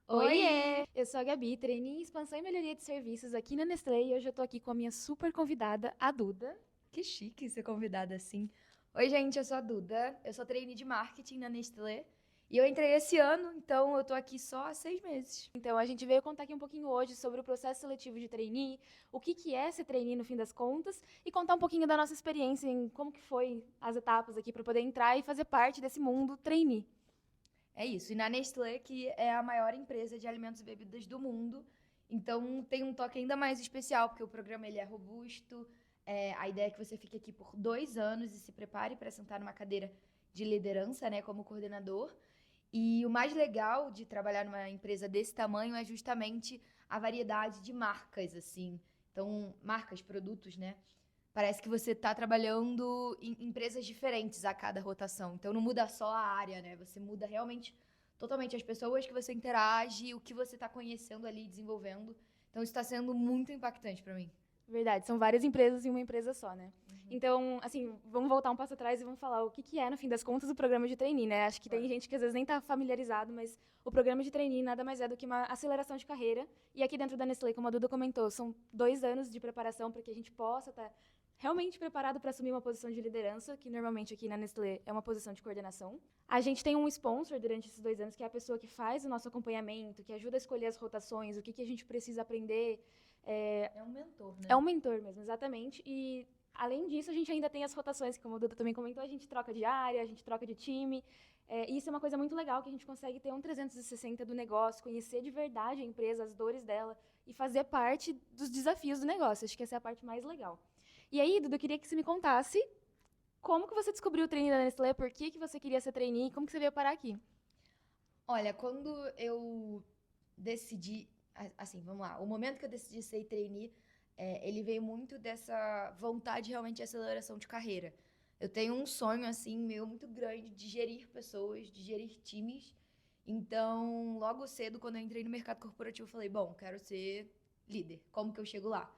Oiê! Eu sou a Gabi, trainee em expansão e melhoria de serviços aqui na Nestlé e hoje eu tô aqui com a minha super convidada, a Duda. Que chique ser convidada assim. Oi, gente, eu sou a Duda, eu sou trainee de marketing na Nestlé e eu entrei esse ano, então eu tô aqui só há 6 meses. Então a gente veio contar aqui um pouquinho hoje sobre o processo seletivo de trainee, o que que é ser trainee no fim das contas e contar um pouquinho da nossa experiência em como que foi as etapas aqui para poder entrar e fazer parte desse mundo trainee. É isso, e na Nestlé, que é a maior empresa de alimentos e bebidas do mundo, então tem um toque ainda mais especial, porque o programa ele é robusto, a ideia é que você fique aqui por 2 anos e se prepare para sentar numa cadeira de liderança, né, como coordenador. E o mais legal de trabalhar numa empresa desse tamanho é justamente a variedade de marcas, assim. Então, marcas, produtos, né? Parece que você está trabalhando em empresas diferentes a cada rotação. Então, não muda só a área, né? Você muda realmente totalmente as pessoas que você interage, o que você está conhecendo ali, desenvolvendo. Então, isso está sendo muito impactante para mim. Verdade, são várias empresas em uma empresa só, né? Então, assim, vamos voltar um passo atrás e vamos falar o que que é, no fim das contas, o programa de trainee, né? Acho que tem Claro. gente que às vezes nem está familiarizado, mas o programa de trainee nada mais é do que uma aceleração de carreira. E aqui dentro da Nestlé, como a Duda comentou, são 2 anos de preparação para que a gente possa estar realmente preparado para assumir uma posição de liderança, que normalmente aqui na Nestlé é uma posição de coordenação. A gente tem um sponsor durante esses 2 anos, que é a pessoa que faz o nosso acompanhamento, que ajuda a escolher as rotações, o que que a gente precisa aprender. É um mentor, É né? um mentor mesmo, exatamente. E, além disso, a gente ainda tem as rotações, que como o Duda também comentou, a gente troca de área, a gente troca de time. E isso é uma coisa muito legal, que a gente consegue ter um 360 do negócio, conhecer de verdade a empresa, as dores dela, e fazer parte dos desafios do negócio. Acho que essa é a parte mais legal. E aí, Duda, eu queria que você me contasse como que você descobriu o trainee da Nestlé, por que que você queria ser trainee, e como que você veio parar aqui. Olha, quando eu decidi, assim, vamos lá, o momento que eu decidi ser trainee, ele veio muito dessa vontade realmente de aceleração de carreira. Eu tenho um sonho, assim, meu muito grande de gerir pessoas, de gerir times. Então, logo cedo, quando eu entrei no mercado corporativo, eu falei, bom, quero ser líder, como que eu chego lá?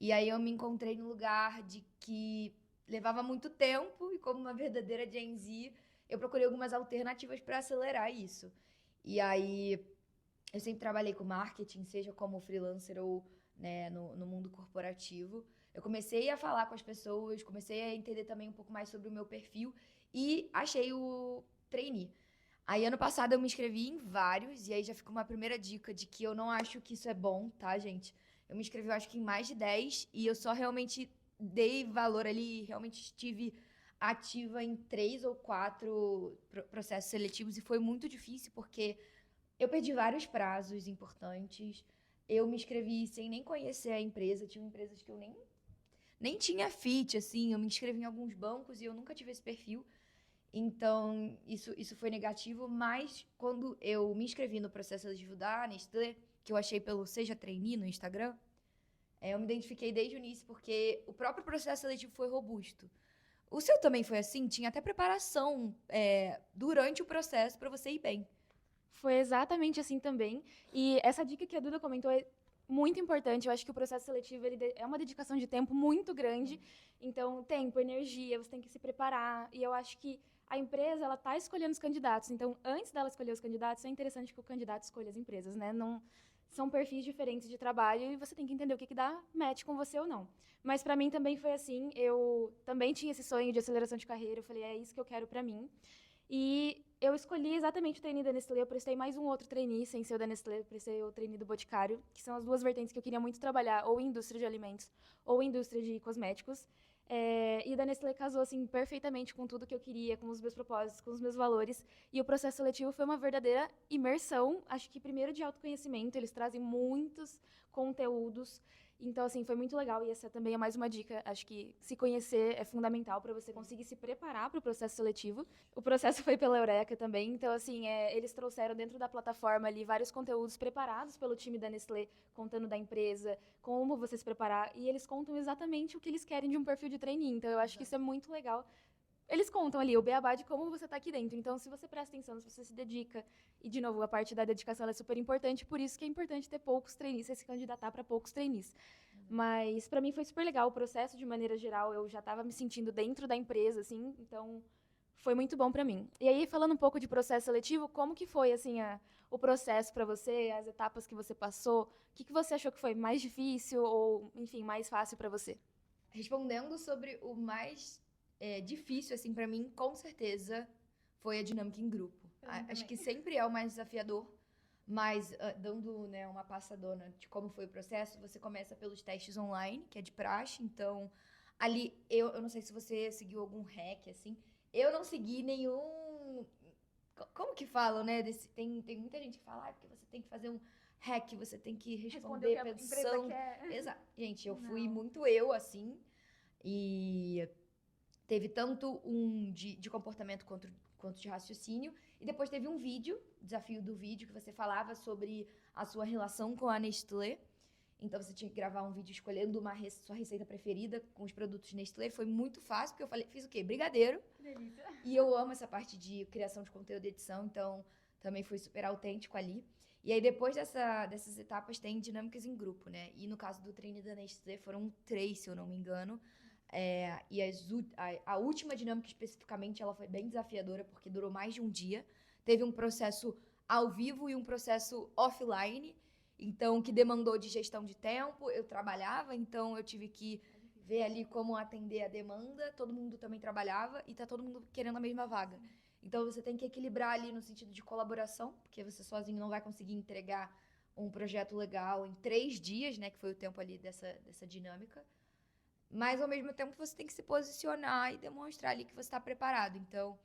E aí eu me encontrei no lugar de que levava muito tempo e como uma verdadeira Gen Z, eu procurei algumas alternativas para acelerar isso. E aí eu sempre trabalhei com marketing, seja como freelancer ou né, no mundo corporativo. Eu comecei a falar com as pessoas, comecei a entender também um pouco mais sobre o meu perfil e achei o trainee. Aí, ano passado, eu me inscrevi em vários, e aí já fica uma primeira dica de que eu não acho que isso é bom, tá, gente? Eu me inscrevi, eu acho que em mais de 10, e eu só realmente dei valor ali, realmente estive ativa em 3 ou 4 processos seletivos, e foi muito difícil, porque eu perdi vários prazos importantes. Eu me inscrevi sem nem conhecer a empresa. Tinha empresas que eu nem tinha fit, assim. Eu me inscrevi em alguns bancos e eu nunca tive esse perfil. Então, isso foi negativo. Mas quando eu me inscrevi no processo seletivo da Nestlé, que eu achei pelo Seja Trainee no Instagram, eu me identifiquei desde o início porque o próprio processo seletivo foi robusto. O seu também foi assim? Tinha até preparação, durante o processo para você ir bem. Foi exatamente assim também. E essa dica que a Duda comentou é muito importante. Eu acho que o processo seletivo é uma dedicação de tempo muito grande. Então, tempo, energia, você tem que se preparar. E eu acho que a empresa ela está escolhendo os candidatos. Então, antes dela escolher os candidatos, é interessante que o candidato escolha as empresas, né? Não são perfis diferentes de trabalho e você tem que entender o que, que dá match com você ou não. Mas para mim também foi assim. Eu também tinha esse sonho de aceleração de carreira. Eu falei, é isso que eu quero para mim. E eu escolhi exatamente o trainee da Nestlé. Eu prestei mais um outro trainee, sem ser o da Nestlé, eu prestei o trainee do Boticário, que são as duas vertentes que eu queria muito trabalhar, ou em indústria de alimentos, ou em indústria de cosméticos. E o da Nestlé casou assim perfeitamente com tudo que eu queria, com os meus propósitos, com os meus valores. E o processo seletivo foi uma verdadeira imersão. Acho que primeiro de autoconhecimento, eles trazem muitos conteúdos. Então, assim, foi muito legal. E essa também é mais uma dica. Acho que se conhecer é fundamental para você conseguir se preparar para o processo seletivo. O processo foi pela Eureka também, então assim, eles trouxeram dentro da plataforma ali vários conteúdos preparados pelo time da Nestlé, contando da empresa, como você se preparar, e eles contam exatamente o que eles querem de um perfil de trainee, então eu acho que isso é muito legal. Eles contam ali o beabá de como você está aqui dentro, então se você presta atenção, se você se dedica, e de novo, a parte da dedicação ela é super importante, por isso que é importante ter poucos trainees, se candidatar para poucos trainees. Mas para mim foi super legal o processo de maneira geral, eu já estava me sentindo dentro da empresa, assim, então foi muito bom pra mim. E aí, falando um pouco de processo seletivo, como que foi, assim, o processo pra você, as etapas que você passou? O que você achou que foi mais difícil ou, enfim, mais fácil pra você? Respondendo sobre o mais difícil, assim, pra mim, com certeza, foi a dinâmica em grupo. Pra mim Acho também. que sempre é o mais desafiador, mas dando, né, uma passadona de como foi o processo, você começa pelos testes online, que é de praxe, então ali eu não sei se você seguiu algum hack, assim, eu não segui nenhum. Como que falam, né? Tem muita gente que fala, porque você tem que fazer um hack, você tem que Responder o que responder a empresa pensando. quer. Exato. Gente, eu fui Não. muito eu, assim, e teve tanto um de comportamento quanto de raciocínio. E depois teve um vídeo, desafio do vídeo, que você falava sobre a sua relação com a Nestlé. Então você tinha que gravar um vídeo escolhendo sua receita preferida com os produtos Nestlé. Foi muito fácil, porque eu falei, fiz o quê? Brigadeiro. Que delícia. E eu amo essa parte de criação de conteúdo e edição, então também foi super autêntico ali. E aí, depois dessas etapas, tem dinâmicas em grupo, né? E no caso do treino da Nestlé, foram 3, se eu não me engano. E a última dinâmica, especificamente, ela foi bem desafiadora, porque durou mais de um dia. Teve um processo ao vivo e um processo offline, então, que demandou de gestão de tempo. Eu trabalhava, então eu tive que ver ali como atender a demanda. Todo mundo também trabalhava e tá todo mundo querendo a mesma vaga. Então, você tem que equilibrar ali no sentido de colaboração, porque você sozinho não vai conseguir entregar um projeto legal em 3 dias, né? Que foi o tempo ali dessa dinâmica. Mas, ao mesmo tempo, você tem que se posicionar e demonstrar ali que você está preparado. Então,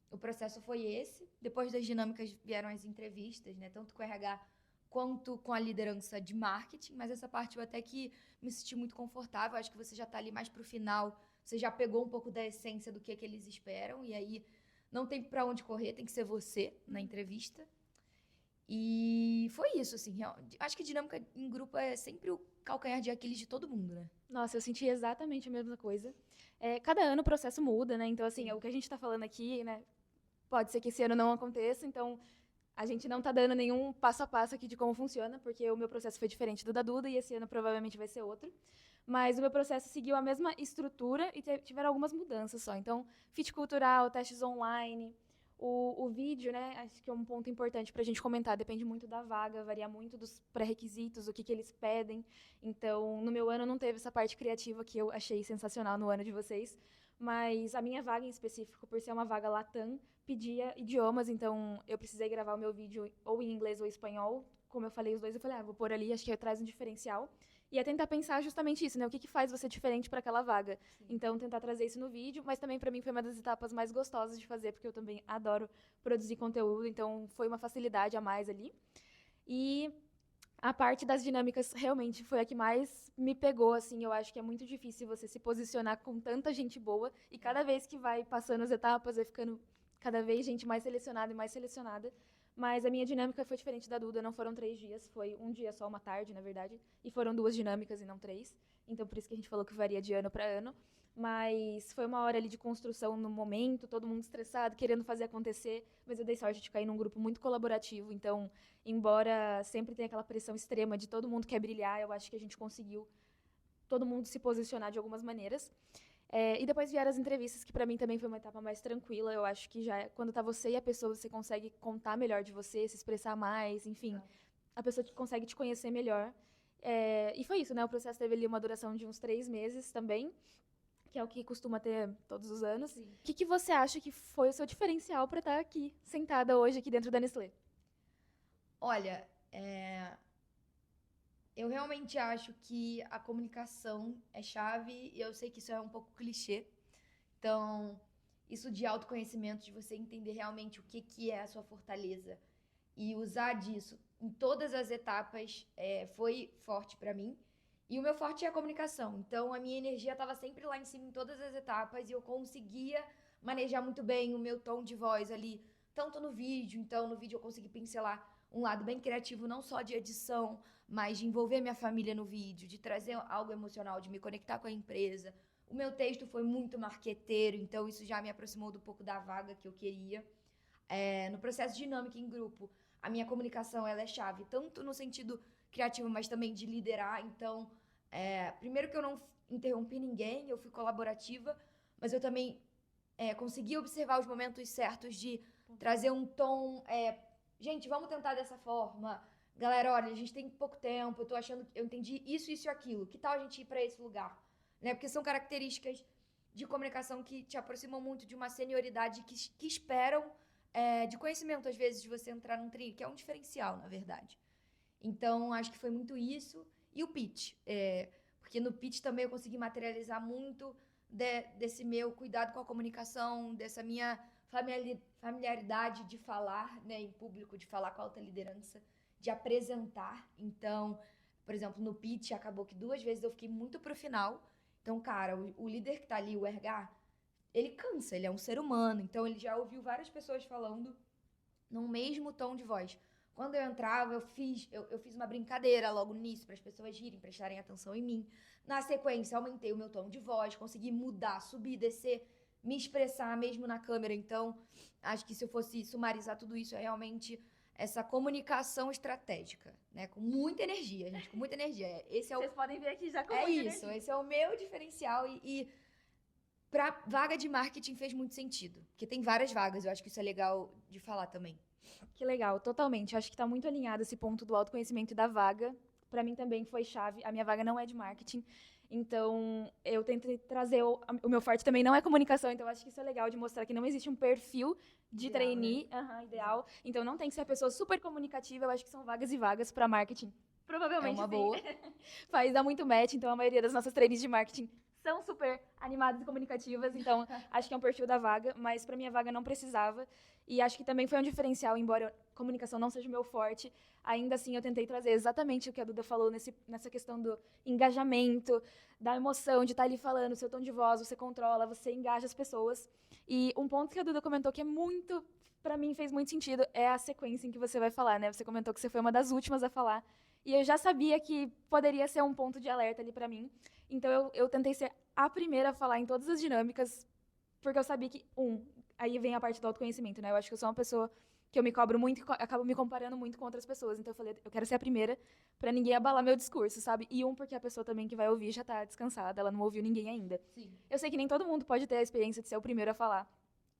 o processo foi esse. Depois das dinâmicas vieram as entrevistas, né? Tanto com o RH quanto com a liderança de marketing. Mas essa parte eu até que me senti muito confortável. Acho que você já está ali mais pro final. Você já pegou um pouco da essência do que eles esperam. E aí, não tem para onde correr. Tem que ser você na entrevista. E foi isso, assim. Acho que dinâmica em grupo é sempre o calcanhar de Aquiles de todo mundo, né? Nossa, eu senti exatamente a mesma coisa. Cada ano o processo muda, né? Então, assim, Sim. o que a gente tá falando aqui, né? Pode ser que esse ano não aconteça, então a gente não tá dando nenhum passo a passo aqui de como funciona, porque o meu processo foi diferente do da Duda e esse ano provavelmente vai ser outro. Mas o meu processo seguiu a mesma estrutura e tiveram algumas mudanças só. Então, fit cultural, testes online, o vídeo, né? Acho que é um ponto importante para a gente comentar. Depende muito da vaga, varia muito dos pré-requisitos, o que eles pedem. Então, no meu ano não teve essa parte criativa que eu achei sensacional no ano de vocês. Mas a minha vaga em específico, por ser uma vaga Latam, pedia idiomas, então eu precisei gravar o meu vídeo ou em inglês ou em espanhol. Como eu falei os dois, eu falei, vou pôr ali, acho que traz um diferencial. E é tentar pensar justamente isso, né? O que faz você diferente para aquela vaga. Sim. Então, tentar trazer isso no vídeo, mas também para mim foi uma das etapas mais gostosas de fazer, porque eu também adoro produzir conteúdo, então foi uma facilidade a mais ali. E a parte das dinâmicas realmente foi a que mais me pegou, assim. Eu acho que é muito difícil você se posicionar com tanta gente boa e cada vez que vai passando as etapas, vai ficando cada vez gente mais selecionada e mais selecionada. Mas a minha dinâmica foi diferente da Duda, não foram 3 dias, foi um dia só, uma tarde, na verdade, e foram 2 dinâmicas e não 3. Então, por isso que a gente falou que varia de ano para ano. Mas foi uma hora ali de construção no momento, todo mundo estressado, querendo fazer acontecer. Mas eu dei sorte de cair num grupo muito colaborativo, então embora sempre tenha aquela pressão extrema de todo mundo quer brilhar, eu acho que a gente conseguiu todo mundo se posicionar de algumas maneiras. E depois vieram as entrevistas, que para mim também foi uma etapa mais tranquila. Eu acho que já quando tá você e a pessoa, você consegue contar melhor de você, se expressar mais, enfim. A pessoa consegue te conhecer melhor. E foi isso, né? O processo teve ali uma duração de uns 3 meses também, que é o que costuma ter todos os anos. Sim. O que você acha que foi o seu diferencial para estar aqui, sentada hoje aqui dentro da Nestlé? Olha, eu realmente acho que a comunicação é chave e eu sei que isso é um pouco clichê. Então, isso de autoconhecimento, de você entender realmente o que é a sua fortaleza e usar disso em todas as etapas, foi forte pra mim. E o meu forte é a comunicação. Então, a minha energia estava sempre lá em cima em todas as etapas e eu conseguia manejar muito bem o meu tom de voz ali, tanto no vídeo. Então, no vídeo eu consegui pincelar um lado bem criativo, não só de edição, mas de envolver minha família no vídeo, de trazer algo emocional, de me conectar com a empresa. O meu texto foi muito marqueteiro, então isso já me aproximou do pouco da vaga que eu queria. No processo dinâmico em grupo, a minha comunicação ela é chave, tanto no sentido criativo, mas também de liderar. Então, primeiro que eu não interrompi ninguém, eu fui colaborativa, mas eu também conseguir observar os momentos certos de trazer um tom. Gente, vamos tentar dessa forma. Galera, olha, a gente tem pouco tempo, eu tô achando que eu entendi isso, isso e aquilo. Que tal a gente ir pra esse lugar? Né? Porque são características de comunicação que te aproximam muito de uma senioridade que esperam de conhecimento, às vezes, de você entrar num trilho, que é um diferencial, na verdade. Então, acho que foi muito isso. E o pitch. Porque no pitch também eu consegui materializar muito desse meu cuidado com a comunicação, dessa minha familiaridade de falar, né, em público, de falar com a alta liderança, de apresentar. Então, por exemplo, no pitch, acabou que 2 vezes eu fiquei muito pro final. Então, cara, o líder que tá ali, o RH, ele cansa, ele é um ser humano. Então, ele já ouviu várias pessoas falando no mesmo tom de voz. Quando eu entrava, eu fiz uma brincadeira logo no início, para as pessoas rirem, prestarem atenção em mim. Na sequência, aumentei o meu tom de voz, consegui mudar, subir, descer, me expressar mesmo na câmera. Então, acho que se eu fosse sumarizar tudo isso, é realmente essa comunicação estratégica, né? Com muita energia, gente, com muita energia. Esse é o... Vocês podem ver aqui já com É muita isso, energia. esse é o meu diferencial e para vaga de marketing fez muito sentido, porque tem várias vagas, eu acho que isso é legal de falar também. Que legal, totalmente. Acho que está muito alinhado esse ponto do autoconhecimento e da vaga. Para mim também foi chave. A minha vaga não é de marketing, então eu tentei trazer o meu forte também não é comunicação, então acho que isso é legal de mostrar que não existe um perfil de Ideal, trainee, ideal. Então não tem que ser a pessoa super comunicativa. Eu acho que são vagas e vagas para marketing. Provavelmente É uma sim. boa. Dá muito match, então a maioria das nossas trainees de marketing são super animadas e comunicativas, então acho que é um perfil da vaga, mas para minha vaga não precisava. E acho que também foi um diferencial, embora comunicação não seja o meu forte, ainda assim eu tentei trazer exatamente o que a Duda falou nessa questão do engajamento, da emoção, de estar ali falando, seu tom de voz, você controla, você engaja as pessoas. E um ponto que a Duda comentou que é muito, para mim fez muito sentido, é a sequência em que você vai falar, né? Você comentou que você foi uma das últimas a falar, e eu já sabia que poderia ser um ponto de alerta ali para mim. Então eu tentei ser a primeira a falar em todas as dinâmicas, porque eu sabia que, aí vem a parte do autoconhecimento, né? Eu acho que eu sou uma pessoa que eu me cobro muito e acabo me comparando muito com outras pessoas. Então eu falei, eu quero ser a primeira pra ninguém abalar meu discurso, sabe? E porque a pessoa também que vai ouvir já tá descansada, ela não ouviu ninguém ainda. Sim. Eu sei que nem todo mundo pode ter a experiência de ser o primeiro a falar,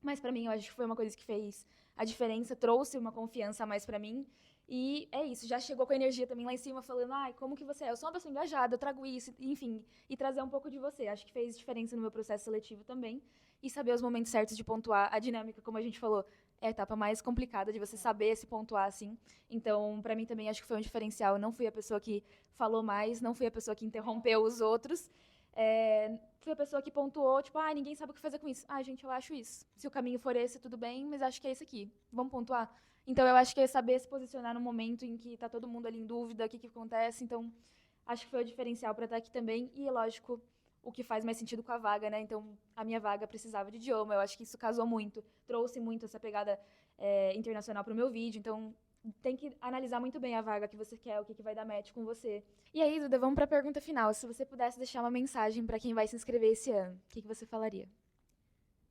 mas pra mim eu acho que foi uma coisa que fez a diferença, trouxe uma confiança a mais pra mim. E é isso, já chegou com a energia também lá em cima, falando, como que você é? Eu sou uma pessoa engajada, eu trago isso, enfim, e trazer um pouco de você. Acho que fez diferença no meu processo seletivo também. E saber os momentos certos de pontuar. A dinâmica, como a gente falou, é a etapa mais complicada de você saber se pontuar, assim. Então, pra mim também, acho que foi um diferencial. Eu não fui a pessoa que falou mais, não fui a pessoa que interrompeu os outros. Fui a pessoa que pontuou, tipo, ninguém sabe o que fazer com isso. Gente, eu acho isso. Se o caminho for esse, tudo bem, mas acho que é esse aqui. Vamos pontuar? Então, eu acho que é saber se posicionar no momento em que tá todo mundo ali em dúvida, o que acontece. Então, acho que foi o diferencial para estar aqui também. E, lógico, o que faz mais sentido com a vaga, né? Então, a minha vaga precisava de idioma. Eu acho que isso casou muito. Trouxe muito essa pegada internacional pro meu vídeo. Então, tem que analisar muito bem a vaga que você quer, o que vai dar match com você. E aí, Duda, vamos para a pergunta final. Se você pudesse deixar uma mensagem para quem vai se inscrever esse ano, o que você falaria?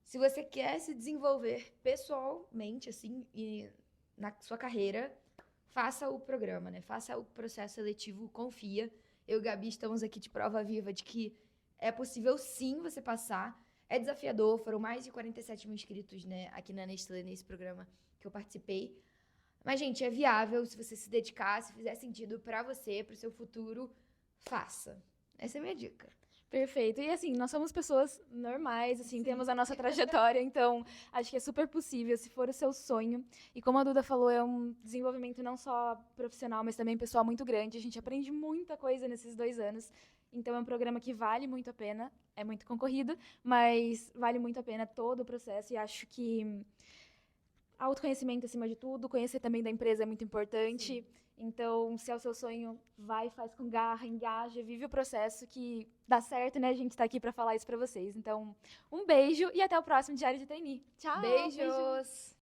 Se você quer se desenvolver pessoalmente, assim, e na sua carreira, faça o programa, né? Faça o processo seletivo, confia. Eu e Gabi estamos aqui de prova viva de que é possível sim você passar. É desafiador, foram mais de 47 mil inscritos, né, aqui na Nestlé, nesse programa que eu participei. Mas, gente, é viável se você se dedicar, se fizer sentido pra você, pro seu futuro, faça. Essa é a minha dica. Perfeito. E assim, nós somos pessoas normais, assim, Sim. temos a nossa trajetória, então acho que é super possível, se for o seu sonho. E como a Duda falou, é um desenvolvimento não só profissional, mas também pessoal muito grande. A gente aprende muita coisa nesses 2 anos. Então é um programa que vale muito a pena, é muito concorrido, mas vale muito a pena todo o processo e acho que autoconhecimento acima de tudo, conhecer também da empresa é muito importante. Sim. Então, se é o seu sonho, vai, faz com garra, engaja, vive o processo que dá certo, né? A gente tá aqui para falar isso para vocês. Então, um beijo e até o próximo Diário de Trainee. Tchau! Beijos!